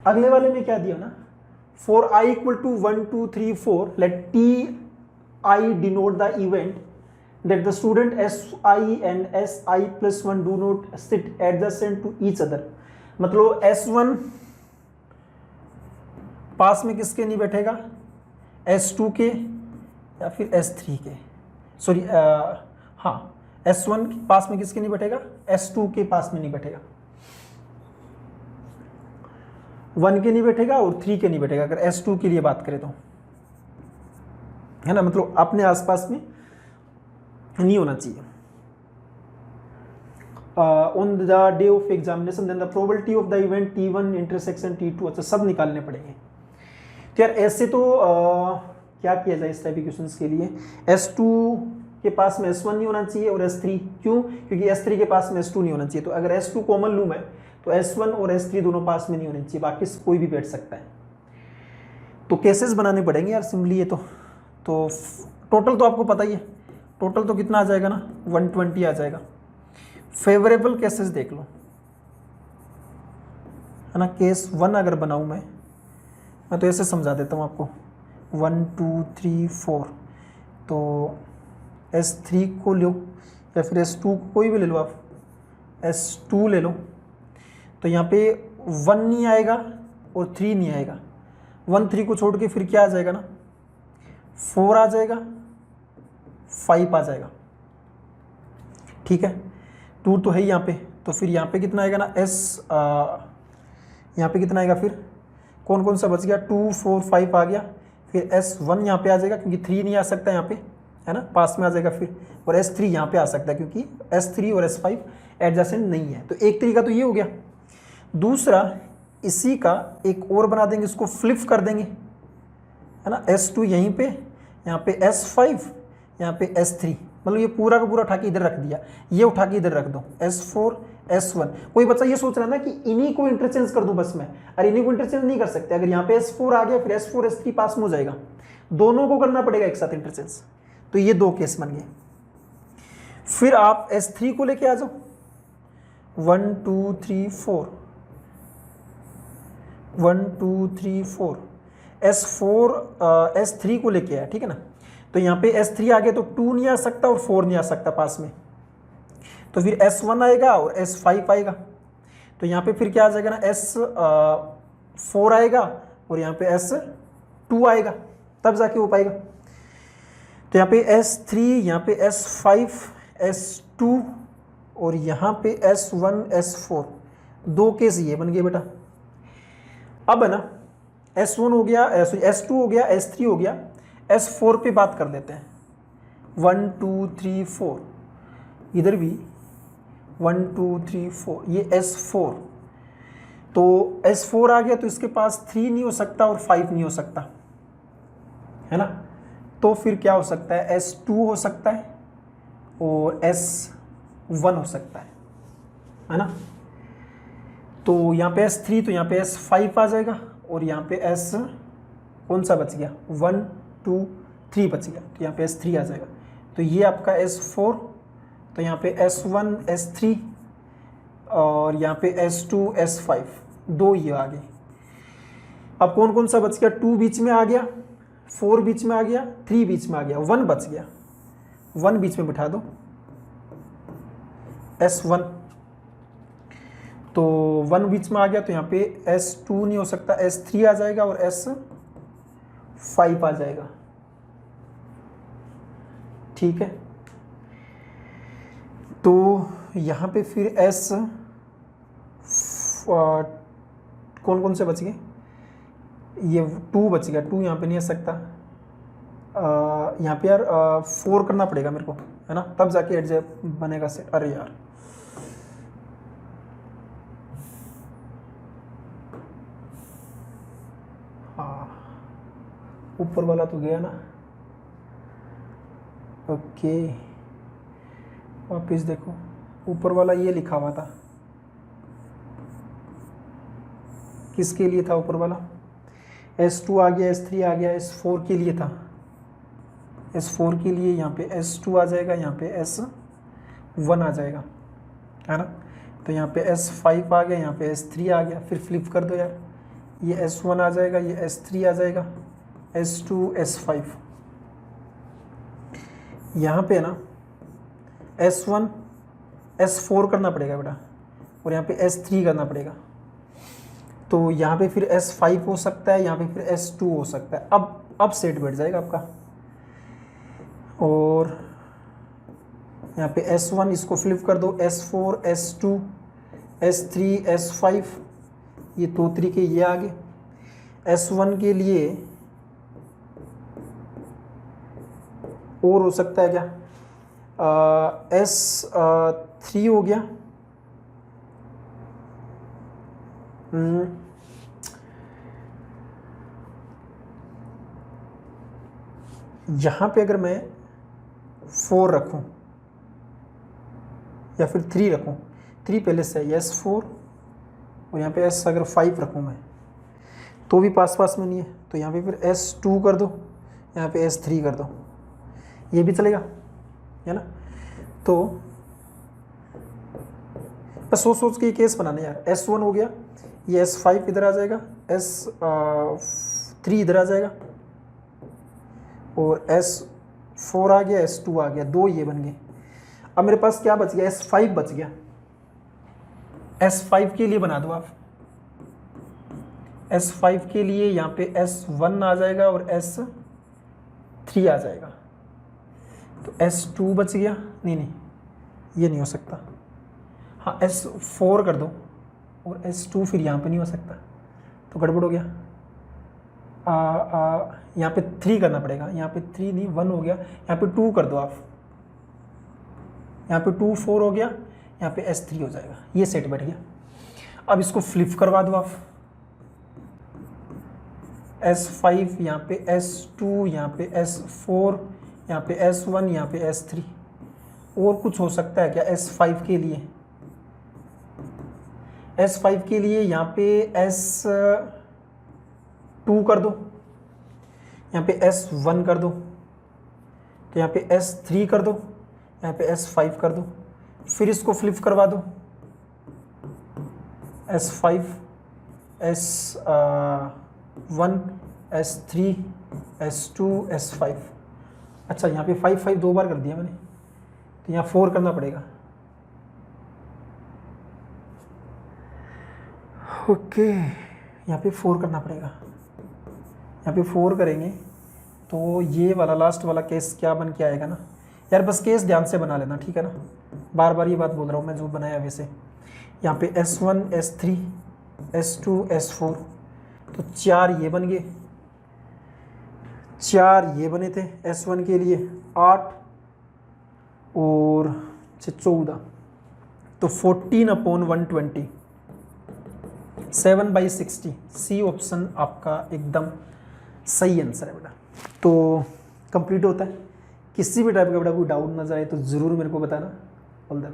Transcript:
अगले वाले में क्या दिया ना, for i equal to 1 2 3 4 let ti denote the event that the student si and si plus 1 do not sit adjacent to each other। मतलब s1 पास में किसके नहीं बैठेगा, s2 के या फिर s3 के, सॉरी हाँ s1 पास में किसके नहीं बैठेगा, s2 के पास में नहीं बैठेगा, 1 के नहीं बैठेगा और 3 के नहीं बैठेगा, अगर s2 के लिए बात करें तो, है ना, मतलब अपने आसपास में नहीं होना चाहिए। On the day of examination then the probability of the event T1 intersection T2, अच्छा सब निकालने पड़ेंगे। तो यार ऐसे तो क्या किया जाए इस टाइप के क्वेश्चंस के लिए, S2 के पास में S1 नहीं होना चाहिए और S3, क्यों, क्योंकि S3 के पास में S2 नहीं होना चाहिए, तो अगर S2 कॉमन लूँ मैं तो S1 और S3 दोनों पास में नहीं होने चाहिए, बाकी कोई भी बैठ सकता है। तो केसेस बनाने पड़ेंगे यार सिंपली ये तो टोटल तो आपको पता ही है, टोटल तो कितना आ जाएगा ना 120 आ जाएगा। फेवरेबल केसेस देख लो, है ना, केस 1 अगर बनाऊं मैं तो ऐसे समझा देता हूं आपको, 1 2 3 4, तो S3 को लो या फिर S2 को, कोई भी ले लो आप, S2 ले लो, तो यहाँ पे 1 नहीं आएगा और 3 नहीं आएगा, 1 3 को छोड़ के फिर क्या आ जाएगा ना, 4 आ जाएगा, 5 आ जाएगा, ठीक है, 2 तो है यहाँ पे, तो फिर यहाँ पे कितना आएगा ना यहाँ पे कितना आएगा, फिर कौन कौन सा बच गया, 2 4 5 आ गया, फिर S1 यहाँ पे आ जाएगा क्योंकि 3 नहीं आ सकता यहाँ पे, है ना, पास में आ जाएगा फिर, और S3 यहाँ पे आ सकता है क्योंकि S3 और S5 एडजेसेंट नहीं है। तो एक तरीका तो ये हो गया। दूसरा, इसी का एक और बना देंगे, इसको फ्लिप कर देंगे, है ना, S2 यहीं पे, यहाँ पे S5, यहाँ पे S3, मतलब ये पूरा का पूरा उठा के इधर रख दिया, ये उठा के इधर रख दो, S4 S1। कोई बच्चा ये सोच रहा है ना कि इन्हीं को इंटरचेंज कर दूं बस मैं, अरे इन्हीं को इंटरचेंज नहीं कर सकते, अगर यहाँ पे S4 आ गया फिर S4 S3 पास में हो जाएगा, दोनों को करना पड़ेगा एक साथ इंटरचेंज। तो ये 2 केस बन गए। फिर आप S3 को लेके आ जाओ, 1 2 3 4, 1 2 3 4, S4 S3 को लेके आया, ठीक है ना, तो यहाँ पे S3 आ गया तो 2 नहीं आ सकता और 4 नहीं आ सकता पास में, तो फिर S1 आएगा और S5 आएगा, तो यहाँ पे फिर क्या आ जाएगा ना, S4 आएगा और यहाँ पे S2 आएगा, तब जाके हो पाएगा। तो यहाँ पे S3, यहाँ पे S5 S2 और यहाँ पे S1 S4, 2 केस ये बन गए बेटा। अब है ना S1 हो गया, S2 हो गया, S3 हो गया, S4 पे बात कर लेते हैं, 1 2 3 4, इधर भी 1 2 3 4, ये S4, तो S4 आ गया तो इसके पास 3 नहीं हो सकता और 5 नहीं हो सकता, है ना, तो फिर क्या हो सकता है, S2 हो सकता है और S1 हो सकता है ना, तो यहाँ पे S3, तो यहाँ पे S5 आ जाएगा और यहाँ पे S कौन सा बच गया, 1 2 3 बच गया, तो यहाँ पे S3 आ जाएगा, तो ये आपका S4, तो यहाँ पे S1 S3 और यहाँ पे S2 S5, 2 ये आ गए। अब कौन कौन सा बच गया, 2 बीच में आ गया, 4 बीच में आ गया, 3 बीच में आ गया, 1 बच गया, 1 बीच में बिठा दो, S1, तो 1 बीच में आ गया तो यहाँ पे S2 नहीं हो सकता, S3 आ जाएगा और S5 आ जाएगा, ठीक है। तो यहाँ पे फिर कौन कौन से बच गए, ये 2 बच गया, 2 यहाँ पे नहीं आ सकता, यहाँ पे यार 4 करना पड़ेगा मेरे को, है ना, तब जाके एडजस्ट बनेगा सेट। अरे यार हाँ, ऊपर वाला तो गया ना, ओके, वापिस देखो, ऊपर वाला ये लिखा हुआ था, किसके लिए था ऊपर वाला, S2 आ गया, S3 आ गया, S4 के लिए था, S4 के लिए यहाँ पे S2 आ जाएगा, यहाँ पे S1 आ जाएगा, है ना, तो यहाँ पे S5 आ गया, यहाँ पे S3 आ गया, फिर फ्लिप कर दो यार, ये S1 आ जाएगा, ये S3 आ जाएगा, S2 S5। यहाँ पे ना S1 S4 करना पड़ेगा बेटा, और यहाँ पे S3 करना पड़ेगा। तो यहाँ पे फिर S5 हो सकता है, यहाँ पे फिर S2 हो सकता है। अब सेट बैठ जाएगा आपका। और यहाँ पे S1 इसको फ्लिप कर दो, S4 S2 S3 S5, ये 2 तरीके ये आगे। S1 के लिए और हो सकता है क्या, S3 हो गया, यहाँ पे अगर मैं 4 रखूँ या फिर 3 रखूँ, 3 पहले से है, S4 और यहाँ पे S अगर 5 रखूँ मैं तो भी पास पास में नहीं है, तो यहाँ पे फिर S2 कर दो, यहाँ पे S3 कर दो, ये भी चलेगा, है ना। तो बस सोच के ये केस बनाने यार। S1 हो गया, ये S5 इधर आ जाएगा, S3 इधर आ जाएगा, और S4 आ गया, S2 आ गया, 2 ये बन गए। अब मेरे पास क्या बच गया, S5 बच गया। S5 के लिए बना दो आप, S5 के लिए यहाँ पे S1 आ जाएगा और S3 आ जाएगा, तो S2 बच गया। नहीं ये नहीं हो सकता, हाँ S4 कर दो और S2 फिर यहाँ पे नहीं हो सकता, तो गड़बड़ हो गया। यहाँ पे 3 करना पड़ेगा, यहाँ पे 3 नहीं 1 हो गया, यहाँ पे 2 कर दो आप, यहाँ पे 2 4 हो गया, यहाँ पे S3 हो जाएगा, ये सेट बैठ गया। अब इसको फ्लिप करवा दो आप, S5 यहाँ पे S2, यहाँ पे S4, यहाँ पे S1, यहाँ पे S3। और कुछ हो सकता है क्या S5 के लिए, S5 के लिए यहाँ पे S2 कर दो, यहाँ पे S1 कर दो, तो यहाँ पे S3 कर दो, यहाँ पे S5 कर दो, फिर इसको फ्लिप करवा दो, S5 S1 S3 S2 S5। अच्छा यहाँ पे 5 5 2 बार कर दिया मैंने, तो यहाँ 4 करना पड़ेगा। ओके यहाँ पे 4 करना पड़ेगा, यहाँ पे 4 करेंगे तो ये वाला लास्ट वाला केस क्या बन के आएगा ना यार, बस केस ध्यान से बना लेना, ठीक है ना। बार बार ये बात बोल रहा हूँ मैं जो बनाया वैसे। यहाँ पे S1 S3 S2 S4, तो 4 ये बन गए, 4 ये बने थे S1 के लिए, 8 और 14, तो 14/120, 7/60। सी ऑप्शन आपका एकदम सही आंसर है बेटा। तो कंप्लीट होता है। किसी भी टाइप का बेटा कोई डाउट नजर आए तो ज़रूर मेरे को बताना। All the